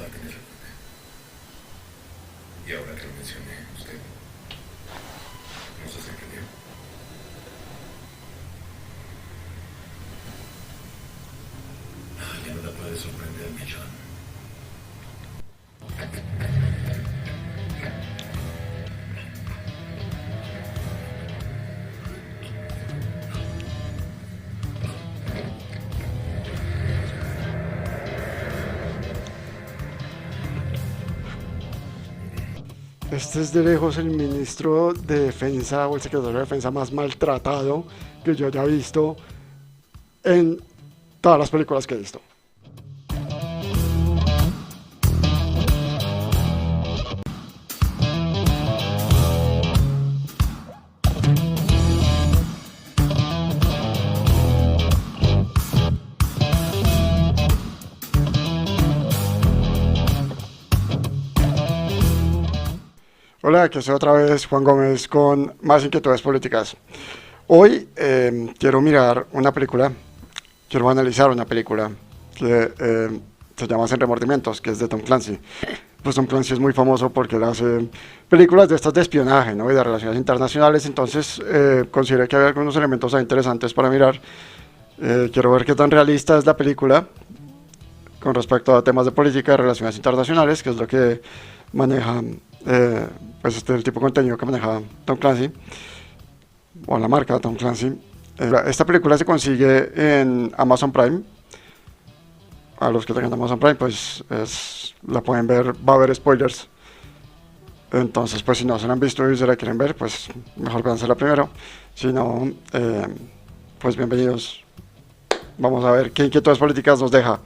pueda tener alguna. Y ahora que lo mencioné, usted no se sorprendió. Ya no la puede sorprender, mi John. Este es de lejos el ministro de Defensa o el secretario de Defensa más maltratado que yo haya visto en todas las películas que he visto. Hola, aquí estoy otra vez, Juan Gómez, con más inquietudes políticas. Hoy quiero mirar una película, quiero analizar una película que se llama Sin Remordimientos, que es de Tom Clancy. Pues Tom Clancy es muy famoso porque él hace películas de estas de espionaje, ¿no? Y de relaciones internacionales, entonces consideré que había algunos elementos ahí interesantes para mirar. Quiero ver qué tan realista es la película con respecto a temas de política, de relaciones internacionales, que es lo que maneja, pues este es el tipo de contenido que maneja Tom Clancy, o la marca Tom Clancy. Esta película se consigue en Amazon Prime. A los que tengan Amazon Prime, pues la pueden ver, va a haber spoilers. Entonces, pues si no se la han visto y se la quieren ver, pues mejor véansela primero. Si no, pues bienvenidos. Vamos a ver qué inquietudes políticas nos deja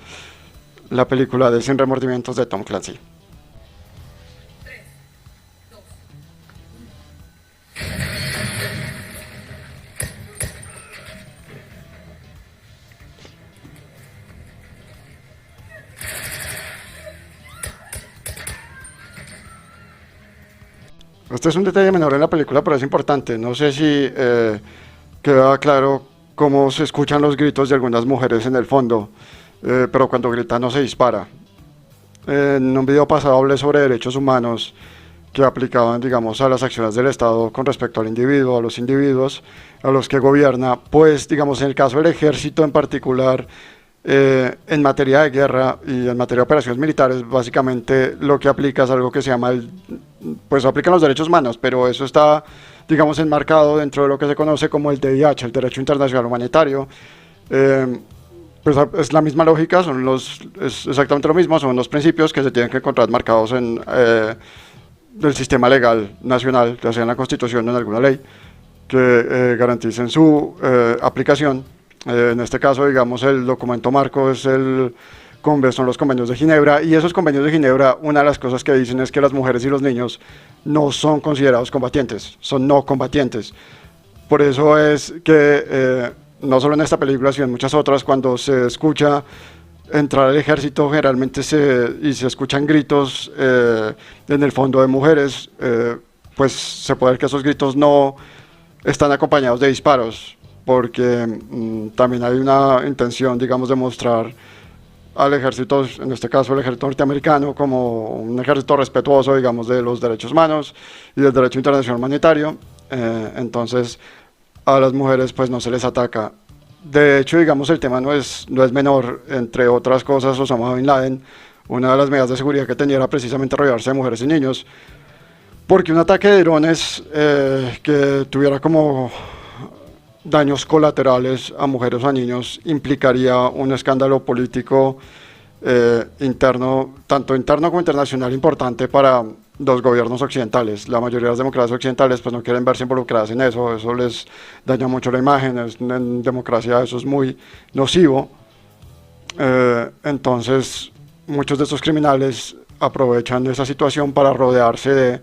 la película de Sin Remordimientos de Tom Clancy. Este es un detalle menor en la película, pero es importante. No sé si queda claro cómo se escuchan los gritos de algunas mujeres en el fondo, pero cuando gritan no se dispara. En un video pasado hablé sobre derechos humanos que aplicaban, digamos, a las acciones del Estado con respecto al individuo, a los individuos, a los que gobierna. Pues, digamos, en el caso del ejército en particular, en materia de guerra y en materia de operaciones militares, básicamente lo que aplica es algo que se llama pues aplican los derechos humanos, pero eso está, digamos, enmarcado dentro de lo que se conoce como el DIH, el Derecho Internacional Humanitario. Pues es la misma lógica, es exactamente lo mismo, son los principios que se tienen que encontrar marcados en del sistema legal nacional, ya sea en la Constitución o en alguna ley, que garanticen su aplicación. En este caso, digamos, el documento marco es son los convenios de Ginebra, y esos convenios de Ginebra, una de las cosas que dicen es que las mujeres y los niños no son considerados combatientes, son no combatientes. Por eso es que no solo en esta película, sino en muchas otras, cuando se escucha entrar al ejército, generalmente se escuchan gritos en el fondo de mujeres, pues se puede ver que esos gritos no están acompañados de disparos, porque también hay una intención, digamos, de mostrar al ejército, en este caso el ejército norteamericano, como un ejército respetuoso, digamos, de los derechos humanos y del derecho internacional humanitario. Entonces a las mujeres pues no se les ataca. De hecho, digamos, el tema no es menor. Entre otras cosas, Osama Bin Laden, una de las medidas de seguridad que tenía era precisamente rodearse de mujeres y niños, porque un ataque de drones que tuviera como daños colaterales a mujeres o a niños implicaría un escándalo político interno, tanto interno como internacional, importante para los gobiernos occidentales. La mayoría de las democracias occidentales pues no quieren verse involucradas en eso les daña mucho la imagen, en democracia eso es muy nocivo. Entonces muchos de estos criminales aprovechan esa situación para rodearse de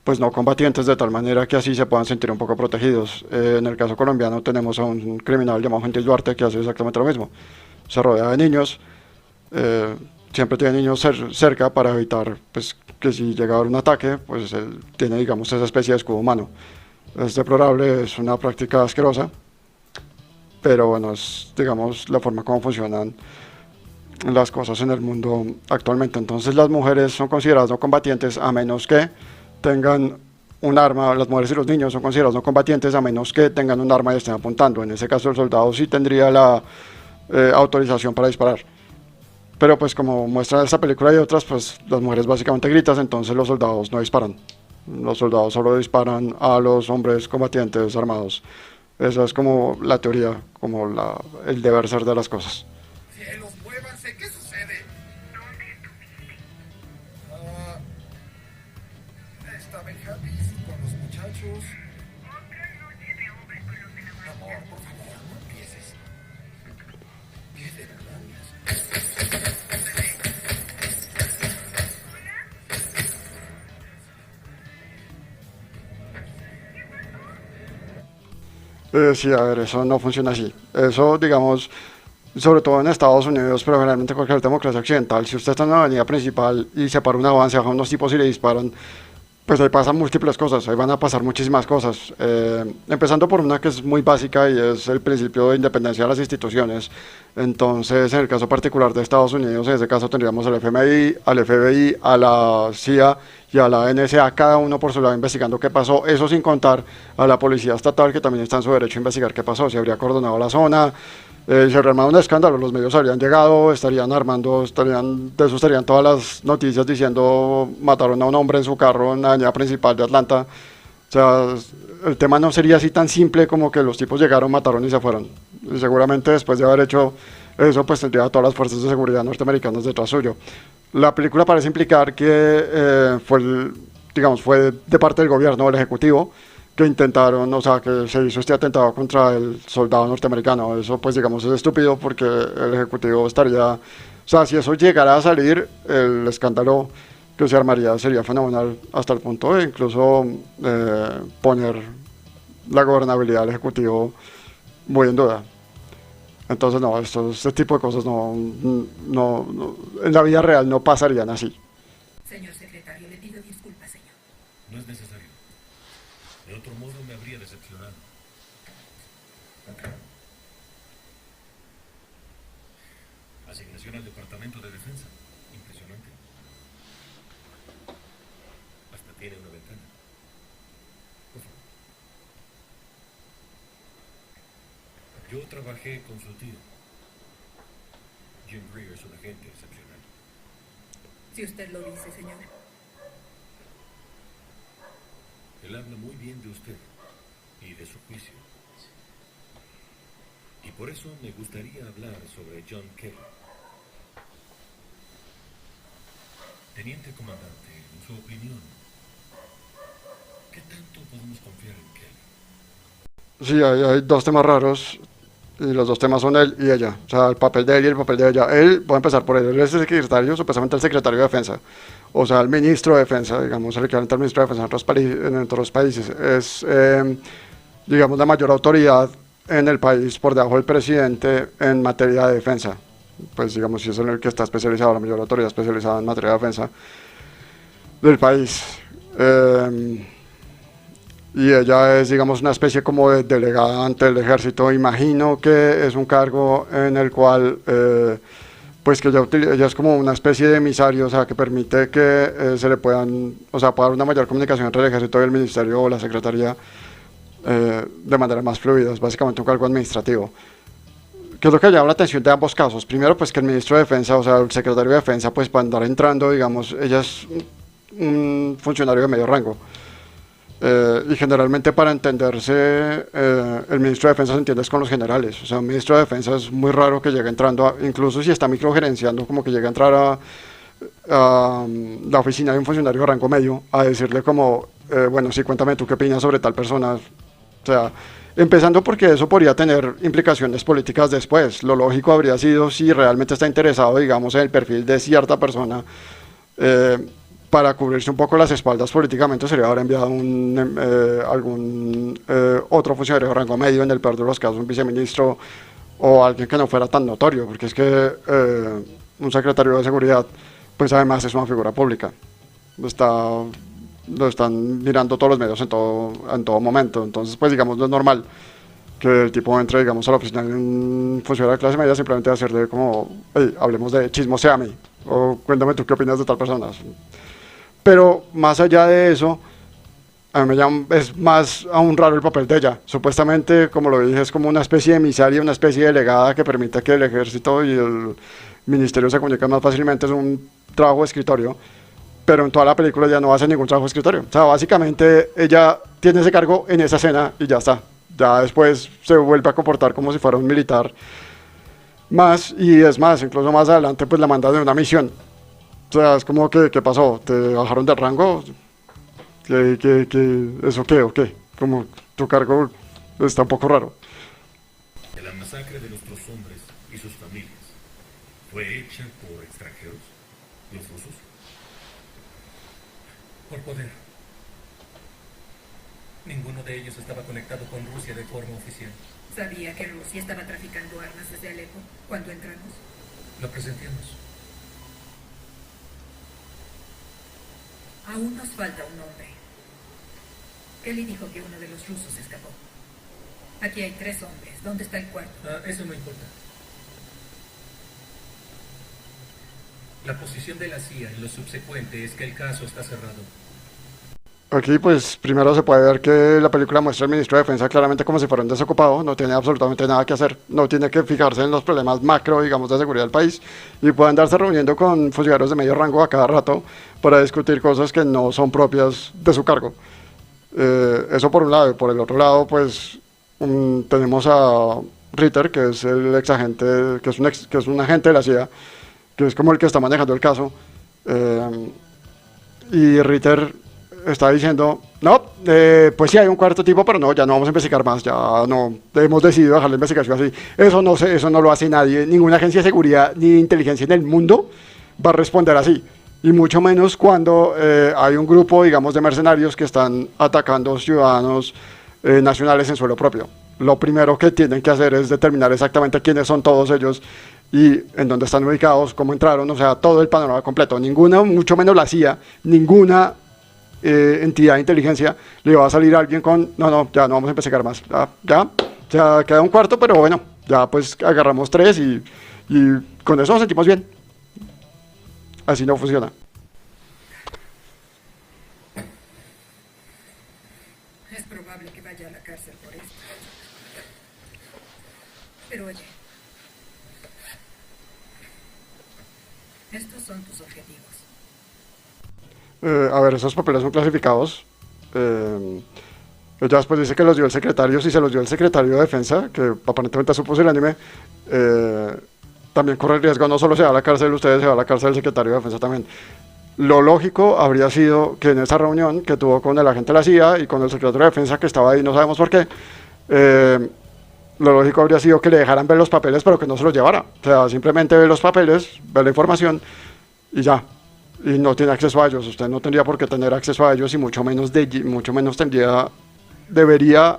pues no combatientes, de tal manera que así se puedan sentir un poco protegidos. En el caso colombiano tenemos a un criminal llamado Gentil Duarte que hace exactamente lo mismo. Se rodea de niños, siempre tiene niños cerca para evitar pues, que si llega a haber un ataque, pues él tiene, digamos, esa especie de escudo humano. Es deplorable, es una práctica asquerosa, pero bueno, es, digamos, la forma como funcionan las cosas en el mundo actualmente. Entonces las mujeres son consideradas no combatientes a menos que tengan un arma, las mujeres y los niños son considerados no combatientes a menos que tengan un arma y estén apuntando. En ese caso el soldado sí tendría la autorización para disparar. Pero pues como muestra esta película y otras, pues las mujeres básicamente gritan, entonces los soldados no disparan. Los soldados solo disparan a los hombres combatientes armados. Esa es como la teoría, como el deber ser de las cosas. ¡Cielos, muévanse! ¿Qué sucede? Ah, estaba en Happy's con los muchachos. Amor, por favor, no empieces. ¿Qué demonios? Sí, a ver, eso no funciona así. Eso, digamos, sobre todo en Estados Unidos, pero generalmente cualquier democracia occidental, si usted está en una avenida principal y se para un avance, bajan unos tipos y le disparan, pues ahí pasan múltiples cosas, ahí van a pasar muchísimas cosas. Empezando por una que es muy básica y es el principio de independencia de las instituciones. Entonces, en el caso particular de Estados Unidos, en ese caso tendríamos al FMI, al FBI, a la CIA y a la NSA, cada uno por su lado investigando qué pasó, eso sin contar a la policía estatal que también está en su derecho a investigar qué pasó, si habría acordonado la zona. Se habría armado un escándalo, los medios habrían llegado, estarían armando, de eso estarían todas las noticias diciendo mataron a un hombre en su carro en la avenida principal de Atlanta. O sea, el tema no sería así tan simple como que los tipos llegaron, mataron y se fueron. Y seguramente después de haber hecho eso, pues tendría a todas las fuerzas de seguridad norteamericanas detrás suyo. La película parece implicar que digamos, fue de parte del gobierno, del ejecutivo, que intentaron, o sea, que se hizo este atentado contra el soldado norteamericano. Eso, pues, digamos, es estúpido porque el ejecutivo estaría, o sea, si eso llegara a salir, el escándalo que se armaría sería fenomenal hasta el punto de incluso poner la gobernabilidad del ejecutivo muy en duda. Entonces, no, este tipo de cosas en la vida real no pasarían así. Señor secretario, le pido disculpas, señor. No es necesario. De otro modo me habría decepcionado. Asignación al Departamento de Defensa. Impresionante. Hasta tiene una ventana. Por favor. Yo trabajé con su tío. Jim Greer es un agente excepcional. Si usted lo dice, señor. Él habla muy bien de usted y de su juicio. Y por eso me gustaría hablar sobre John Kelly. Teniente comandante, en su opinión, ¿qué tanto podemos confiar en Kelly? Sí, hay dos temas raros y los dos temas son él y ella. O sea, el papel de él y el papel de ella. Él, voy a empezar por él. Él es el secretario, supuestamente el secretario de defensa. O sea, el ministro de defensa, digamos, el equivalente al ministro de defensa en otros países. Es, digamos, la mayor autoridad en el país por debajo del presidente en materia de defensa. Pues, digamos, si es en el que está especializado, la mayor autoridad especializada en materia de defensa del país. Y ella es, digamos, una especie como de delegada ante el ejército. Imagino que es un cargo en el cual, pues que ella es como una especie de emisario, o sea, que permite que se le puedan, o sea, pueda haber una mayor comunicación entre el ejército y el ministerio o la secretaría de manera más fluida. Es básicamente un cargo administrativo. ¿Qué es lo que llama la atención de ambos casos? Primero, pues que el ministro de defensa, o sea, el secretario de defensa, pues para andar entrando, digamos, ella es un funcionario de medio rango. Y generalmente para entenderse, el ministro de defensa se entiende con los generales. O sea, un ministro de defensa es muy raro que llegue entrando, incluso si está microgerenciando, como que llegue a entrar a la oficina de un funcionario de rango medio a decirle como, bueno, sí, cuéntame tú qué opinas sobre tal persona. O sea, empezando porque eso podría tener implicaciones políticas después. Lo lógico habría sido si realmente está interesado, digamos, en el perfil de cierta persona, para cubrirse un poco las espaldas políticamente, sería haber enviado algún otro funcionario de rango medio, en el peor de los casos un viceministro o alguien que no fuera tan notorio, porque es que un secretario de seguridad, pues además es una figura pública. Lo están mirando todos los medios en todo momento. Entonces, pues digamos, no es normal que el tipo entre, digamos, a la oficina de un funcionario de clase media simplemente a hacerle como, hey, hablemos de chismoséame, o cuéntame tú qué opinas de tal persona. Pero más allá de eso, a mí me llama, es más aún raro el papel de ella. Supuestamente, como lo dije, es como una especie de emisaria, una especie de delegada que permite que el ejército y el ministerio se comuniquen más fácilmente. Es un trabajo de escritorio, pero en toda la película ya no hace ningún trabajo de escritorio. O sea, básicamente ella tiene ese cargo en esa escena y ya está. Ya después se vuelve a comportar como si fuera un militar más, y es más, incluso más adelante pues la mandan de una misión. O sea, es como que, ¿qué pasó? ¿Te bajaron de rango? ¿Eso qué o qué? Como tu cargo está un poco raro. La masacre de nuestros hombres y sus familias fue hecha por extranjeros, los rusos. Por poder. Ninguno de ellos estaba conectado con Rusia de forma oficial. ¿Sabía que Rusia estaba traficando armas desde Alepo cuando entramos? Lo presentíamos. Aún nos falta un hombre. Kelly dijo que uno de los rusos escapó. Aquí hay 3 hombres. ¿Dónde está el cuarto? Eso no importa. La posición de la CIA en lo subsecuente es que el caso está cerrado. Aquí pues primero se puede ver que la película muestra al ministro de Defensa claramente como si fuera un desocupado, no tiene absolutamente nada que hacer, no tiene que fijarse en los problemas macro, digamos, de seguridad del país, y puede andarse reuniendo con funcionarios de medio rango a cada rato para discutir cosas que no son propias de su cargo. Eso por un lado, y por el otro lado pues tenemos a Ritter, que es el ex agente, que es un agente de la CIA, que es como el que está manejando el caso, y Ritter está diciendo, no, pues sí hay un cuarto tipo, pero no, ya no vamos a investigar más, ya no, hemos decidido dejar la investigación así. Eso no lo hace nadie, ninguna agencia de seguridad ni de inteligencia en el mundo va a responder así, y mucho menos cuando hay un grupo, digamos, de mercenarios que están atacando ciudadanos nacionales en suelo propio. Lo primero que tienen que hacer es determinar exactamente quiénes son todos ellos y en dónde están ubicados, cómo entraron, o sea, todo el panorama completo. Ninguna, mucho menos la CIA, ninguna entidad de inteligencia le va a salir a alguien con, no, ya no vamos a investigar más, ya queda un cuarto, pero bueno, ya pues agarramos 3 y con eso nos sentimos bien. Así no funciona. Es probable que vaya a la cárcel por esto. Pero oye, estos son tus objetivos. A ver, esos papeles son clasificados. Ella después dice que los dio el secretario. Si se los dio el secretario de Defensa, que aparentemente supo el anime, también corre el riesgo, no solo se va a la cárcel ustedes, se va a la cárcel el secretario de Defensa también. Lo lógico habría sido que en esa reunión que tuvo con el agente de la CIA y con el secretario de Defensa que estaba ahí, no sabemos por qué, lo lógico habría sido que le dejaran ver los papeles, pero que no se los llevara. O sea, simplemente ve los papeles, ve la información y ya. Y no tiene acceso a ellos. Usted no tendría por qué tener acceso a ellos, y mucho menos debería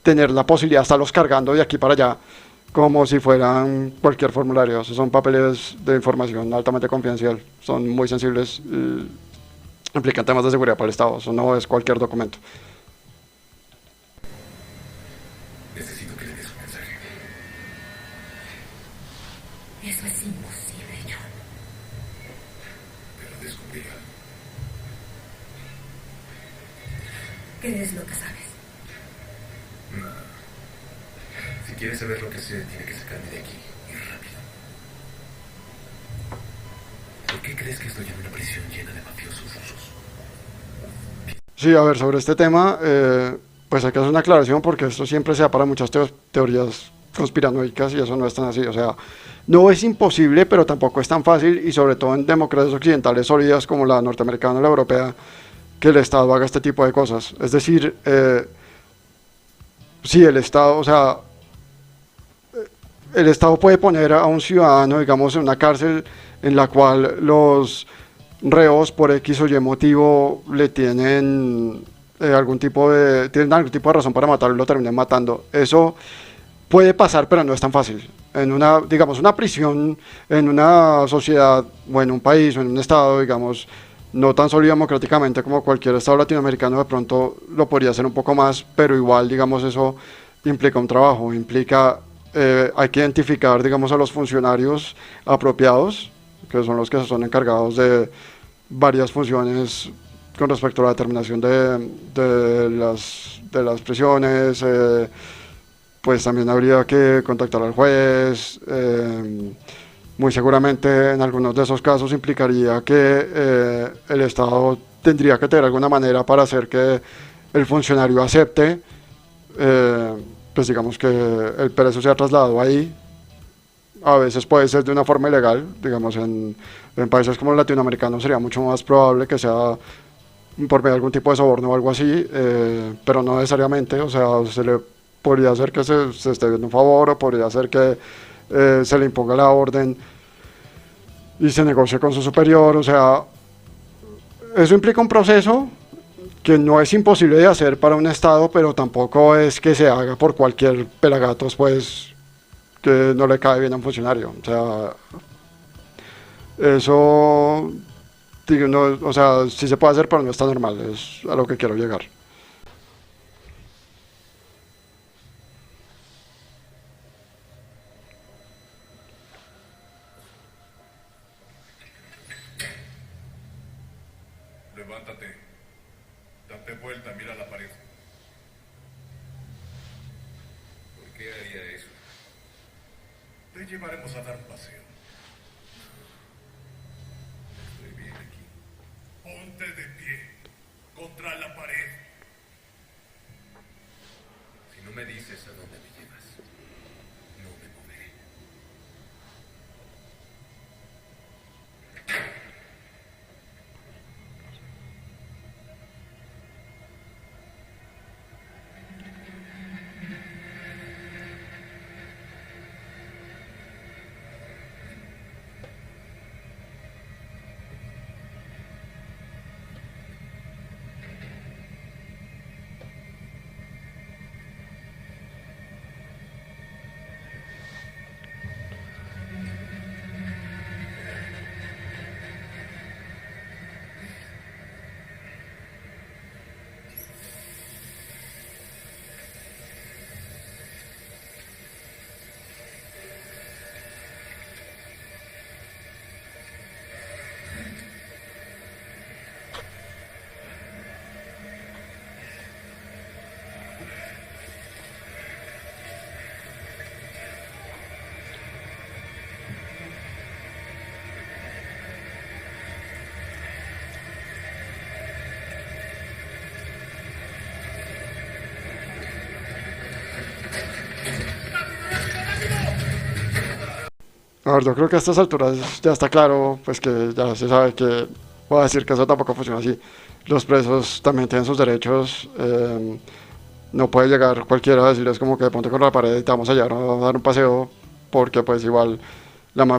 tener la posibilidad de estarlos cargando de aquí para allá como si fueran cualquier formulario. Esos son papeles de información altamente confidencial, son muy sensibles y implican temas de seguridad para el Estado. Eso no es cualquier documento. Necesito que le des un mensaje. Eso es imposible, John. Pero descubrirá. ¿Qué es lo que sabes? Si quiere saber lo que sé, tiene que sacarme de aquí. Y rápido. ¿Por qué crees que estoy en una prisión llena de mafiosos rusos? Sí, a ver, sobre este tema, pues hay que hacer una aclaración porque esto siempre se da para muchas teorías conspiranoicas y eso no es tan así. O sea, no es imposible, pero tampoco es tan fácil, y sobre todo en democracias occidentales sólidas como la norteamericana o la europea, que el Estado haga este tipo de cosas. Es decir, sí, el Estado, o sea, el Estado puede poner a un ciudadano, digamos, en una cárcel en la cual los reos por X o Y motivo le tienen algún tipo de razón para matarlo y lo terminan matando. Eso puede pasar, pero no es tan fácil. En una, digamos, una prisión, en una sociedad o en un país o en un estado, digamos, no tan sólido democráticamente como cualquier estado latinoamericano, de pronto lo podría hacer un poco más, pero igual, digamos, eso implica un trabajo, implica, hay que identificar, digamos, a los funcionarios apropiados, que son los que son encargados de varias funciones con respecto a la determinación de las prisiones. Pues también habría que contactar al juez. Muy seguramente en algunos de esos casos implicaría que el Estado tendría que tener alguna manera para hacer que el funcionario acepte, pues digamos que el preso sea trasladado ahí. A veces puede ser de una forma ilegal, digamos en países como latinoamericanos sería mucho más probable que sea por medio de algún tipo de soborno o algo así, pero no necesariamente. O sea, se le podría hacer que se esté viendo un favor, o podría hacer que se le imponga la orden y se negocie con su superior. O sea, eso implica un proceso que no es imposible de hacer para un Estado, pero tampoco es que se haga por cualquier pelagatos, pues, que no le cae bien a un funcionario. O sea, eso, digo, no, o sea, sí se puede hacer, pero no está normal, es a lo que quiero llegar. Levántate. Date vuelta, mira la pared. ¿Por qué haría eso? Te llevaremos a dar un paseo. Estoy bien aquí. Ponte de pie. Contra la pared. Si no me dices a dónde me llevas, no me moveré. A ver, yo creo que a estas alturas ya está claro, pues que ya se sabe que, voy a decir que eso tampoco funciona así. Los presos también tienen sus derechos. No puede llegar cualquiera a decirles como que ponte con la pared y te vamos a llevar a dar un paseo, porque pues igual,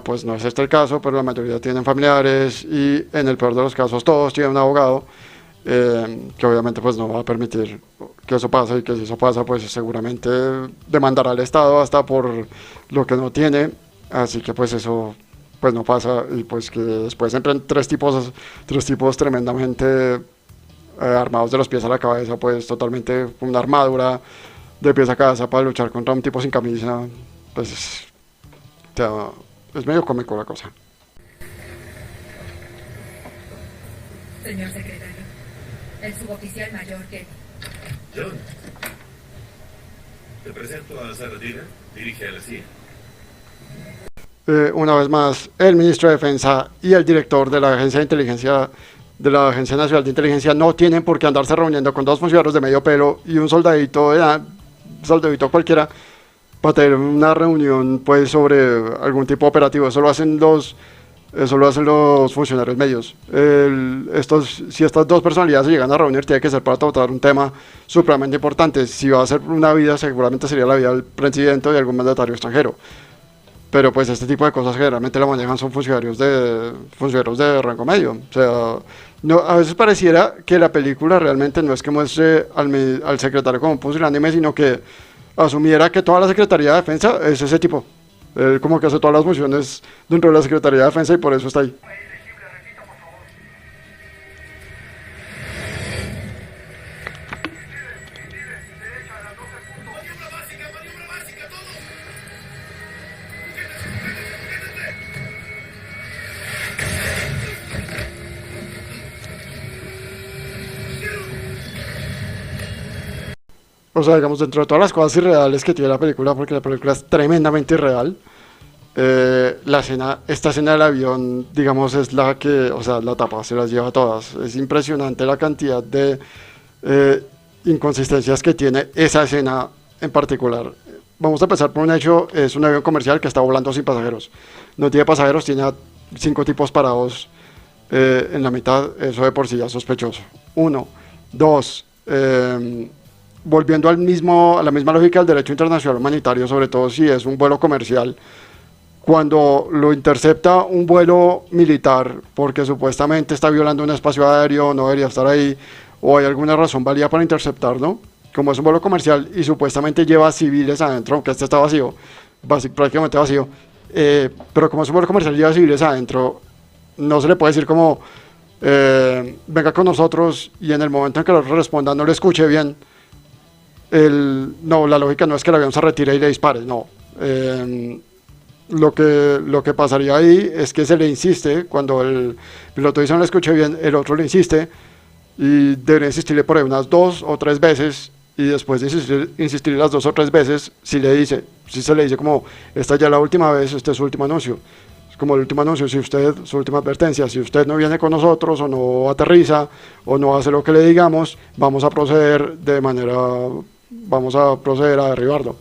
pues no es este el caso, pero la mayoría tienen familiares y en el peor de los casos todos tienen un abogado, que obviamente pues no va a permitir que eso pase, y que si eso pasa pues seguramente demandará al Estado hasta por lo que no tiene. Así que pues eso pues no pasa, y pues que después entran tres tipos tremendamente armados de los pies a la cabeza, pues totalmente con una armadura de pies a cabeza para luchar contra un tipo sin camisa. Pues o sea, es medio cómico la cosa. Señor secretario, el suboficial mayor Kenny. John, te presento a Sarah Dillon, dirige a la CIA. Una vez más, el ministro de Defensa y el director de la Agencia de Inteligencia, de la Agencia Nacional de Inteligencia, no tienen por qué andarse reuniendo con dos funcionarios de medio pelo y un soldadito cualquiera para tener una reunión pues sobre algún tipo operativo. Eso lo hacen los funcionarios medios. Si estas dos personalidades se llegan a reunir, tiene que ser para tratar un tema supremamente importante. Si va a ser una vida, seguramente sería la vida del presidente o de algún mandatario extranjero. Pero pues este tipo de cosas generalmente la manejan son funcionarios de rango medio. O sea, no, a veces pareciera que la película realmente no es que muestre al secretario como un pusilánime, sino que asumiera que toda la Secretaría de Defensa es ese tipo. Él como que hace todas las funciones dentro de la Secretaría de Defensa y por eso está ahí. Maniobra básica. O sea, digamos, dentro de todas las cosas irreales que tiene la película, porque la película es tremendamente irreal, esta escena del avión, digamos, es la que, o sea, la tapa, se las lleva todas. Es impresionante la cantidad de inconsistencias que tiene esa escena en particular. Vamos a empezar por un hecho, es un avión comercial que está volando sin pasajeros. No tiene pasajeros, tiene a 5 tipos parados en la mitad, eso de por sí ya es sospechoso. Uno. Dos, volviendo a la misma lógica del derecho internacional humanitario, sobre todo si es un vuelo comercial, cuando lo intercepta un vuelo militar porque supuestamente está violando un espacio aéreo, no debería estar ahí, o hay alguna razón válida para interceptarlo, como es un vuelo comercial y supuestamente lleva civiles adentro, aunque este está vacío, prácticamente vacío, pero como es un vuelo comercial y lleva civiles adentro, no se le puede decir como venga con nosotros y en el momento en que lo responda no le escuche bien. No, la lógica no es que el avión se retire y le dispare, no. Lo que pasaría ahí es que se le insiste, cuando el piloto dice no le escuche bien, el otro le insiste y debería insistirle por ahí unas 2 o 3 veces y después de insistir las 2 o 3 veces, si se le dice como esta ya es la última vez, este es su último anuncio. Como el último anuncio, su última advertencia, si usted no viene con nosotros o no aterriza o no hace lo que le digamos, vamos a proceder a derribarlo.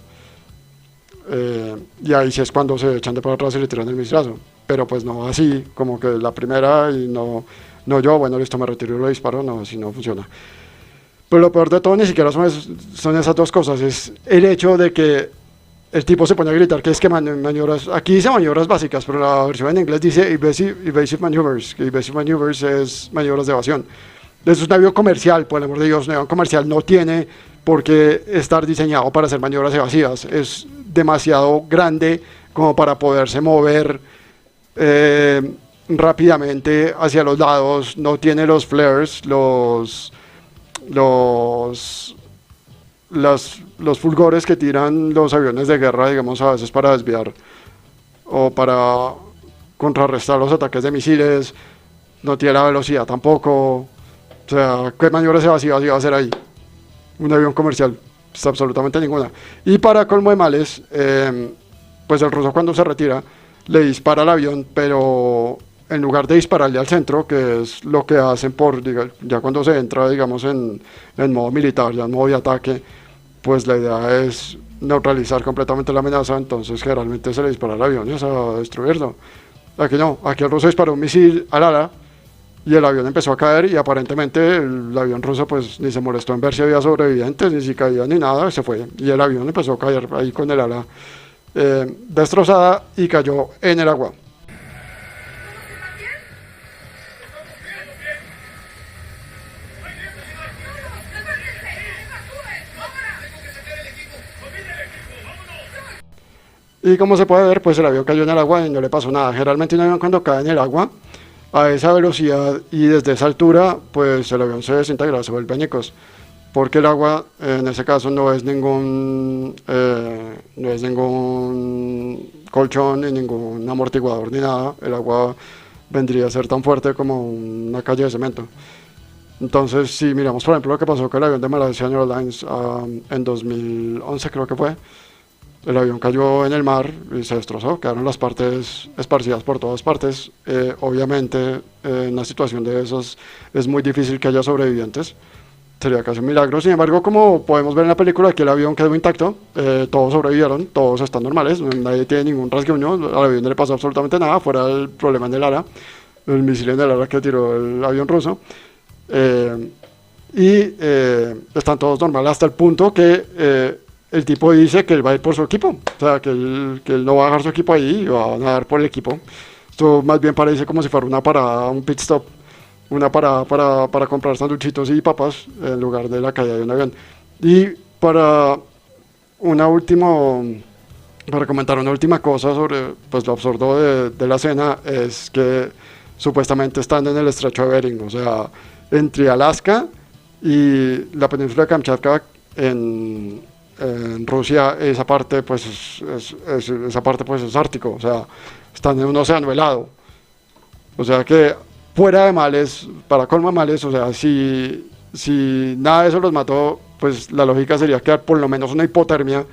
Y ahí sí es cuando se echan de para atrás y le tiran el mislazo. Pero pues no así, como que la primera y no yo, bueno, listo, me retiro y lo disparo, no, así no funciona. Pero lo peor de todo ni siquiera son esas dos cosas, es el hecho de que el tipo se pone a gritar que es que maniobras, aquí dice maniobras básicas, pero la versión en inglés dice evasive maneuvers, que evasive maneuvers es maniobras de evasión. Es un avión comercial, por el amor de Dios, un avión comercial no tiene por qué estar diseñado para hacer maniobras evasivas, es demasiado grande como para poderse mover rápidamente hacia los lados, no tiene los flares, los fulgores que tiran los aviones de guerra, digamos, a veces para desviar o para contrarrestar los ataques de misiles, no tiene la velocidad tampoco. O sea, ¿qué maniobras evasivas iba a hacer ahí? Un avión comercial, pues absolutamente ninguna. Y para colmo de males, pues el ruso cuando se retira le dispara al avión, pero en lugar de dispararle al centro, que es lo que hacen ya cuando se entra, digamos, en modo militar, ya en modo de ataque, pues la idea es neutralizar completamente la amenaza, entonces generalmente se le dispara al avión y es a destruirlo. Aquí no, aquí el ruso disparó un misil al ala y el avión empezó a caer y aparentemente el avión ruso pues ni se molestó en ver si había sobrevivientes, ni si caía ni nada, se fue. Y el avión empezó a caer ahí con el ala destrozada y cayó en el agua. Y como se puede ver, pues el avión cayó en el agua y no le pasó nada. Generalmente un avión cuando cae en el agua, a esa velocidad y desde esa altura, pues el avión se desintegra, se vuelve añicos. Porque el agua, en ese caso, no es ningún colchón, ni ningún amortiguador, ni nada. El agua vendría a ser tan fuerte como una calle de cemento. Entonces, si miramos, por ejemplo, lo que pasó con el avión de Malaysian Airlines en 2011, creo que fue. El avión cayó en el mar y se destrozó, quedaron las partes esparcidas por todas partes. Obviamente, en una situación de esas es muy difícil que haya sobrevivientes. Sería casi un milagro. Sin embargo, como podemos ver en la película, aquí el avión quedó intacto, todos sobrevivieron, todos están normales, nadie tiene ningún rasguño, al avión no le pasó absolutamente nada, fuera el problema en el ala, el misil en el ala que tiró el avión ruso. Están todos normales hasta el punto que el tipo dice que él va a ir por su equipo, o sea, que él no va a dejar su equipo ahí y va a nadar por el equipo. Esto más bien parece como si fuera una parada, un pit stop, una parada para comprar sanduchitos y papas en lugar de la caída de un avión. Y para comentar una última cosa sobre pues, lo absurdo de la escena, es que supuestamente están en el estrecho de Bering, o sea, entre Alaska y la península de Kamchatka en Rusia, esa parte pues es ártico, o sea, están en un océano helado, o sea que fuera de males, para colmo de males, o sea, si nada de eso los mató, pues la lógica sería que por lo menos una hipotermia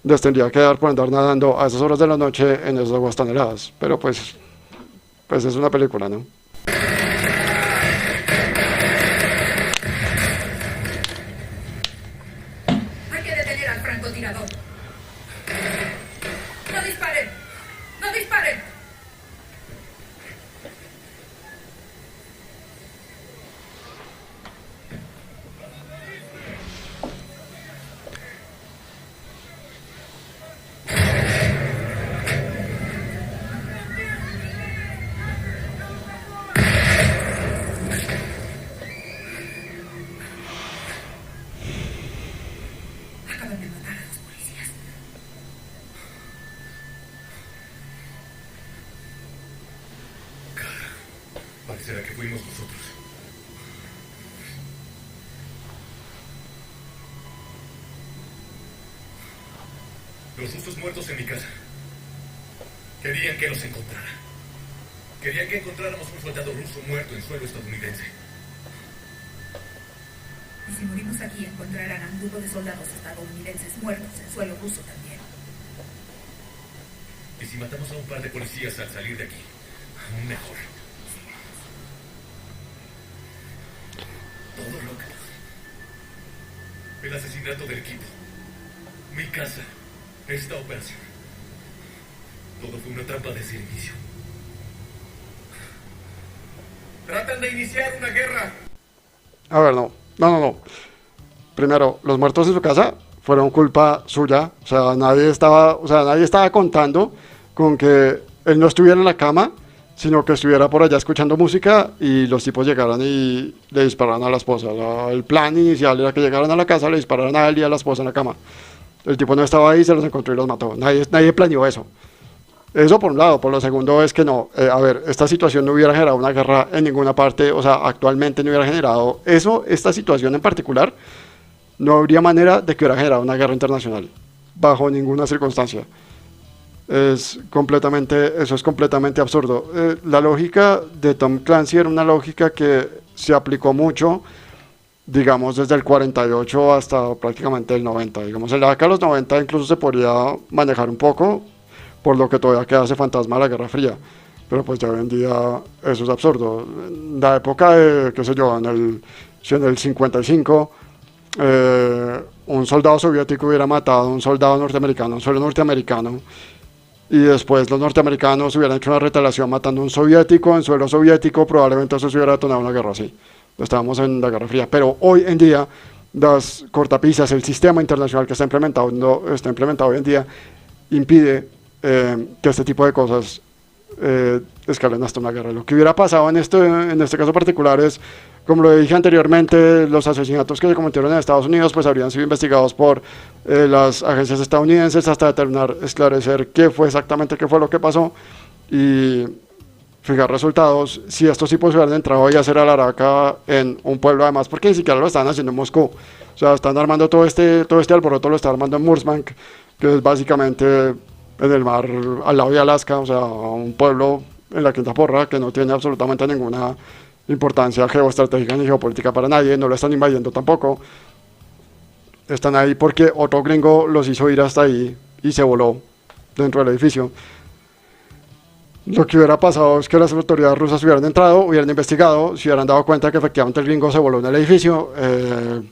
les tendría que dar por andar nadando a esas horas de la noche en esas aguas tan heladas. Pero pues es una película, ¿no? Hay que detener al francotirador. ¡No disparen! ¡No disparen! Acaban de matar a los policías. Parecerá que fuimos nosotros. Los rusos muertos en mi casa. Querían que los encontrara. Querían que encontráramos un soldado ruso muerto en suelo estadounidense. Y si morimos aquí, encontrarán a un grupo de soldados estadounidenses muertos en suelo ruso también. Y si matamos a un par de policías al salir de aquí, aún mejor. Todo lo que pasó. El asesinato del equipo. Mi casa. Esta operación. Todo fue una trampa desde el inicio. ¡Tratan de iniciar una guerra! A ver, no. Primero, los muertos en su casa fueron culpa suya. O sea, nadie estaba contando con que él no estuviera en la cama, sino que estuviera por allá escuchando música y los tipos llegaran y le dispararan a la esposa. El plan inicial era que llegaran a la casa, le dispararan a él y a la esposa en la cama. El tipo no estaba ahí, se los encontró y los mató. Nadie planeó eso. Eso por un lado. Por lo segundo es que no. Esta situación no hubiera generado una guerra en ninguna parte. O sea, actualmente no hubiera generado eso. Esta situación en particular, no habría manera de que hubiera generado una guerra internacional. Bajo ninguna circunstancia. Eso es completamente absurdo. La lógica de Tom Clancy era una lógica que se aplicó mucho, digamos, desde el 48 hasta prácticamente el 90. Digamos, en la década de los 90 incluso se podría manejar un poco, por lo que todavía queda ese fantasma de la Guerra Fría. Pero pues ya hoy en día eso es absurdo. En la época de, qué sé yo, si en el 55, un soldado soviético hubiera matado a un soldado norteamericano, un suelo norteamericano, y después los norteamericanos hubieran hecho una retaliación matando a un soviético en suelo soviético, probablemente eso se hubiera detonado una guerra así. Estábamos en la Guerra Fría. Pero hoy en día, las cortapisas, el sistema internacional que está implementado hoy en día, impide que este tipo de cosas escalen hasta una guerra. Lo que hubiera pasado en este caso particular es, como lo dije anteriormente, los asesinatos que se cometieron en Estados Unidos pues habrían sido investigados por las agencias estadounidenses hasta esclarecer qué fue lo que pasó y fijar resultados. Si estos tipos hubieran entrado a hacer alaraca en un pueblo, además, porque ni siquiera lo están haciendo en Moscú, o sea, están armando todo este alboroto, lo están armando en Murmansk, que es básicamente en el mar al lado de Alaska, o sea, un pueblo en la Quinta Porra que no tiene absolutamente ninguna importancia geoestratégica ni geopolítica para nadie, no lo están invadiendo tampoco, están ahí porque otro gringo los hizo ir hasta ahí y se voló dentro del edificio. Lo que hubiera pasado es que las autoridades rusas hubieran entrado, hubieran investigado, se hubieran dado cuenta que efectivamente el gringo se voló en el edificio,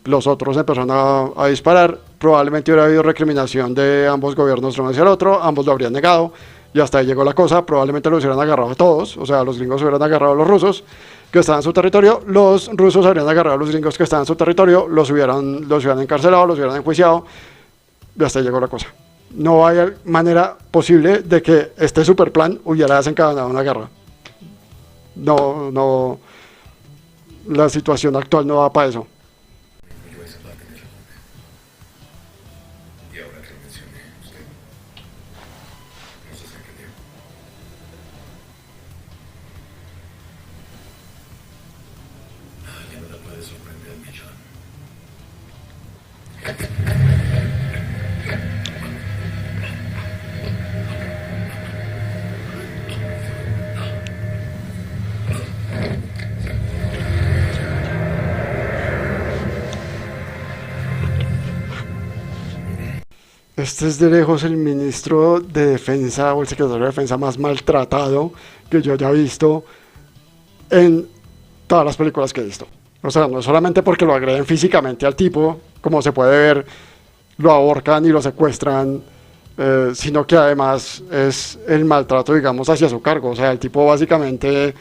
los otros empezaron a disparar, probablemente hubiera habido recriminación de ambos gobiernos uno hacia el otro, ambos lo habrían negado y hasta ahí llegó la cosa, probablemente los hubieran agarrado a todos, o sea, los gringos hubieran agarrado a los rusos que estaban en su territorio, los rusos habrían agarrado a los gringos que estaban en su territorio, los hubieran encarcelado, los hubieran enjuiciado y hasta ahí llegó la cosa. No hay manera posible de que este superplan hubiera desencadenado una guerra. No, la situación actual no va para eso. Yo esa parte de la boca. Y ahora que lo mencioné, usted no se sorprendió. Ya nada puede sorprenderme, John. este es de lejos el ministro de Defensa o el secretario de Defensa más maltratado que yo haya visto en todas las películas que he visto. O sea, no solamente porque lo agreden físicamente al tipo, como se puede ver, lo ahorcan y lo secuestran, sino que además es el maltrato, digamos, hacia su cargo. O sea, el tipo básicamente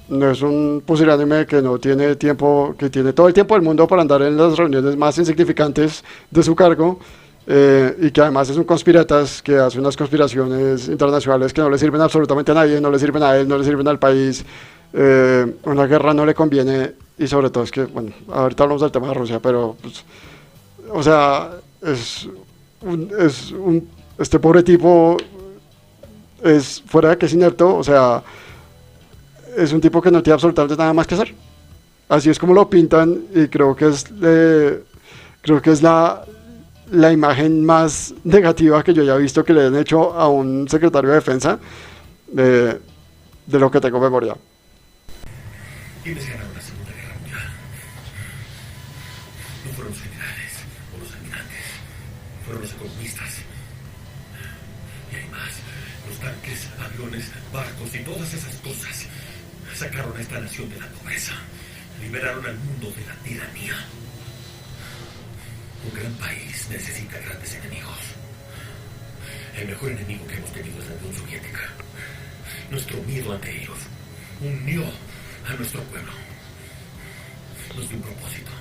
no es un pusilánime que no tiene tiempo, que tiene todo el tiempo del mundo para andar en las reuniones más insignificantes de su cargo, y que además es un conspiratas que hace unas conspiraciones internacionales que no le sirven absolutamente a nadie, no le sirven a él, no le sirven al país. Una guerra no le conviene, y sobre todo es que, bueno, ahorita hablamos del tema de Rusia, pero pues, o sea, este pobre tipo es, fuera de que es inepto, o sea, es un tipo que no tiene absolutamente nada más que hacer. Así es como lo pintan, y creo que es la imagen más negativa que yo haya visto que le han hecho a un secretario de defensa de lo que tengo memoria. ¿Quiénes ganaron la Segunda Guerra Mundial? No fueron los generales o los almirantes, fueron los economistas. Y hay más, los tanques, aviones, barcos y todas esas cosas sacaron a esta nación de la pobreza, liberaron al mundo de la tiranía. Un gran país necesita grandes enemigos. El mejor enemigo que hemos tenido es la Unión Soviética. Nuestro miedo ante ellos unió a nuestro pueblo. Nos dio un propósito.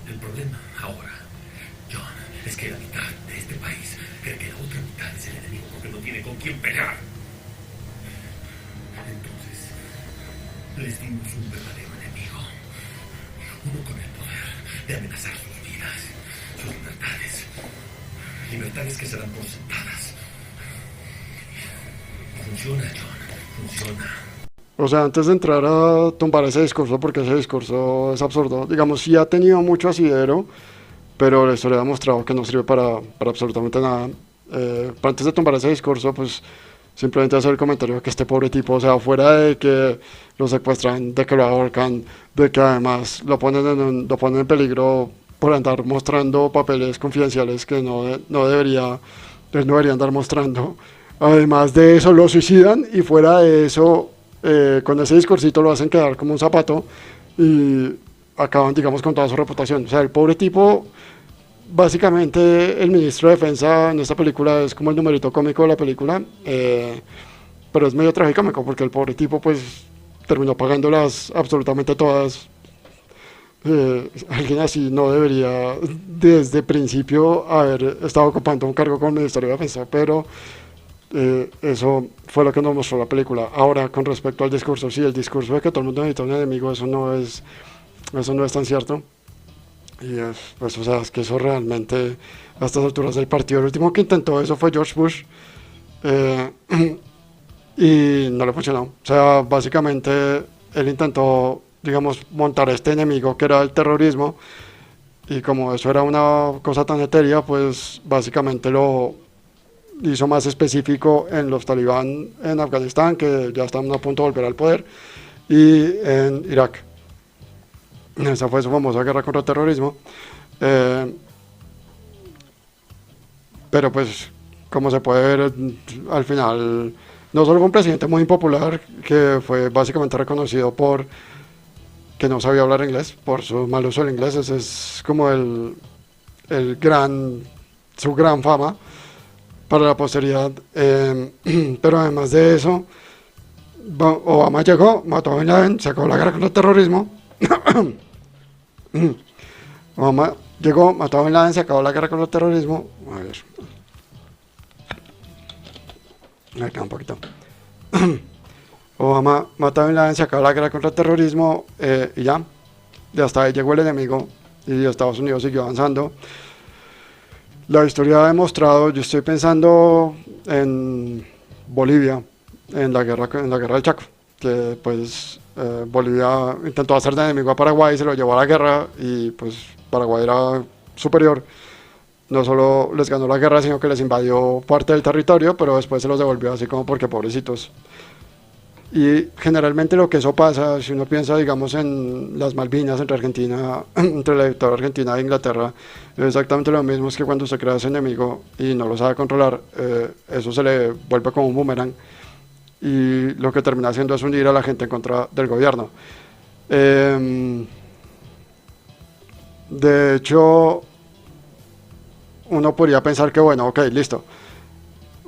El problema ahora, John, es que la mitad de este país cree que la otra mitad es el enemigo porque no tiene con quién pelear. Entonces, les dimos un verdadero enemigo. Uno con el poder de amenazar sus vidas, sus libertades. Libertades que se dan por sentadas. Funciona, John, funciona. O sea, antes de entrar a tumbar ese discurso, porque ese discurso es absurdo, digamos, sí ha tenido mucho asidero, pero la historia ha demostrado que no sirve para absolutamente nada. Pero antes de tumbar ese discurso, pues simplemente hacer el comentario de que este pobre tipo, o sea, fuera de que lo secuestran, de que lo ahorcan, de que además lo ponen en peligro por andar mostrando papeles confidenciales que no debería andar mostrando. Además de eso, lo suicidan, y fuera de eso, con ese discursito lo hacen quedar como un zapato y acaban, digamos, con toda su reputación. O sea, el pobre tipo, básicamente el ministro de Defensa en esta película es como el numerito cómico de la película, pero es medio tragicómico porque el pobre tipo pues terminó pagándolas absolutamente todas. Alguien así no debería desde principio haber estado ocupando un cargo con el Ministerio de Defensa, pero eso fue lo que nos mostró la película. Ahora, con respecto al discurso, sí, el discurso de que todo el mundo necesita un enemigo, eso no es tan cierto. Y pues, o sea, es que eso realmente, a estas alturas del partido, el último que intentó eso fue George Bush, y no le funcionó. O sea, básicamente él intentó, digamos, montar este enemigo que era el terrorismo, y como eso era una cosa tan etérea, pues básicamente lo hizo más específico en los talibán en Afganistán, que ya están a punto de volver al poder, y en Irak. Esa fue su famosa guerra contra el terrorismo. Pero pues, como se puede ver, al final no solo fue un presidente muy impopular, que fue básicamente reconocido por que no sabía hablar inglés, por su mal uso del inglés. Ese es como su gran fama para la posteridad. Pero además de eso, Obama llegó, mató a Bin Laden, se acabó la guerra contra el terrorismo. Obama llegó, mató a Bin Laden, se acabó la guerra contra el terrorismo. A ver, me queda un poquito. Obama mató a Bin Laden, se acabó la guerra contra el terrorismo, y ya. Y hasta ahí llegó el enemigo, y Estados Unidos siguió avanzando. La historia ha demostrado, yo estoy pensando en Bolivia, en la guerra del Chaco, que pues Bolivia intentó hacer de enemigo a Paraguay, se lo llevó a la guerra, y pues Paraguay era superior. No solo les ganó la guerra, sino que les invadió parte del territorio, pero después se los devolvió así como porque pobrecitos. Y generalmente lo que eso pasa, si uno piensa, digamos, en las Malvinas entre Argentina, entre la dictadura argentina e Inglaterra, es exactamente lo mismo, es que cuando se crea ese enemigo y no lo sabe controlar, eso se le vuelve como un boomerang y lo que termina haciendo es unir a la gente en contra del gobierno. De hecho, uno podría pensar que, bueno, ok, listo,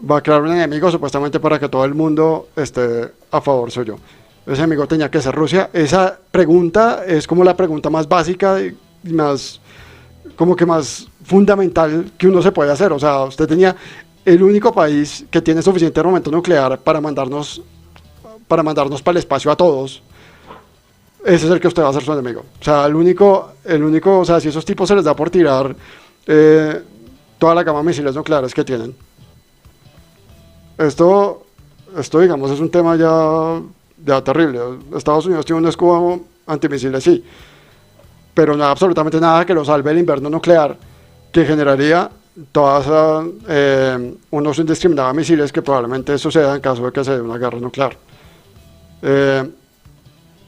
va a crear un enemigo supuestamente para que todo el mundo esté a favor suyo. Ese enemigo tenía que ser Rusia. Esa pregunta es como la pregunta más básica y más, como que más fundamental que uno se puede hacer. O sea, usted tenía el único país que tiene suficiente armamento nuclear para mandarnos para el espacio a todos. Ese es el que usted va a ser su enemigo. O sea, el único, o sea, si esos tipos se les da por tirar toda la gama de misiles nucleares que tienen. Esto, digamos, es un tema ya terrible. Estados Unidos tiene un escudo antimisiles, sí, pero no hay absolutamente nada que lo salve del invierno nuclear, que generaría un uso indiscriminado de misiles que probablemente suceda en caso de que se dé una guerra nuclear.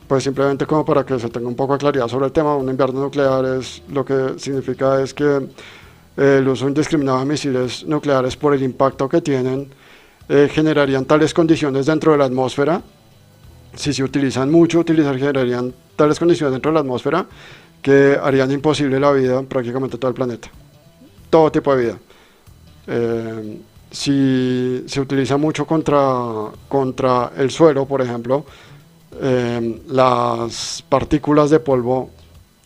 Pues simplemente como para que se tenga un poco de claridad sobre el tema, un invierno nuclear lo que significa es que el uso indiscriminado de misiles nucleares por el impacto que tienen generarían tales condiciones dentro de la atmósfera, si se utilizan mucho, generarían tales condiciones dentro de la atmósfera que harían imposible la vida en prácticamente todo el planeta, todo tipo de vida. Si se utiliza mucho contra el suelo, por ejemplo, las partículas de polvo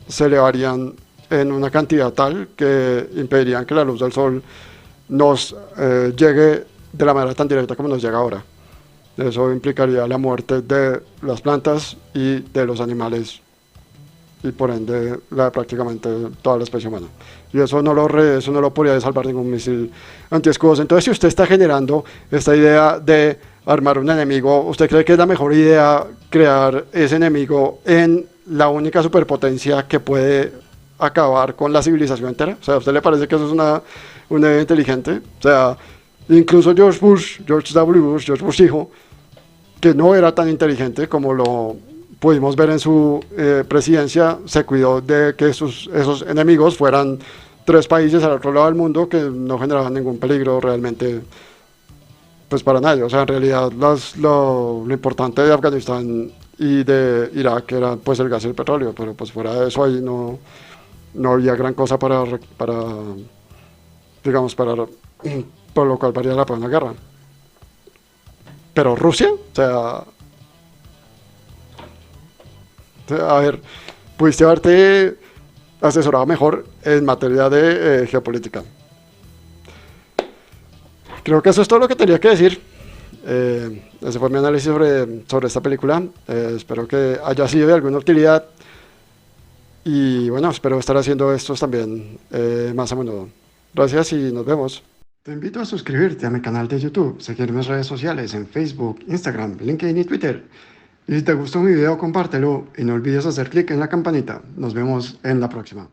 se elevarían en una cantidad tal que impedirían que la luz del sol nos llegue de la manera tan directa como nos llega ahora. Eso implicaría la muerte de las plantas y de los animales y por ende la de prácticamente toda la especie humana. Y eso no lo podría salvar ningún misil antiescudos. Entonces, si usted está generando esta idea de armar un enemigo, ¿usted cree que es la mejor idea crear ese enemigo en la única superpotencia que puede acabar con la civilización entera? O sea, ¿a usted le parece que eso es una idea inteligente? O sea, incluso George Bush hijo, que no era tan inteligente como lo pudimos ver en su presidencia, se cuidó de que esos enemigos fueran 3 países al otro lado del mundo que no generaban ningún peligro realmente, pues para nadie. O sea, en realidad lo importante de Afganistán y de Irak era pues el gas y el petróleo, pero pues fuera de eso ahí no había gran cosa digamos, por lo cual valía la pena una guerra. Pero Rusia, o sea, a ver, pudiste haberte asesorado mejor en materia de geopolítica. Creo que eso es todo lo que tenía que decir. Ese fue mi análisis sobre esta película. Espero que haya sido de alguna utilidad. Y bueno, espero estar haciendo estos también más a menudo. Gracias y nos vemos. Te invito a suscribirte a mi canal de YouTube, seguir mis redes sociales en Facebook, Instagram, LinkedIn y Twitter. Y si te gustó mi video, compártelo y no olvides hacer clic en la campanita. Nos vemos en la próxima.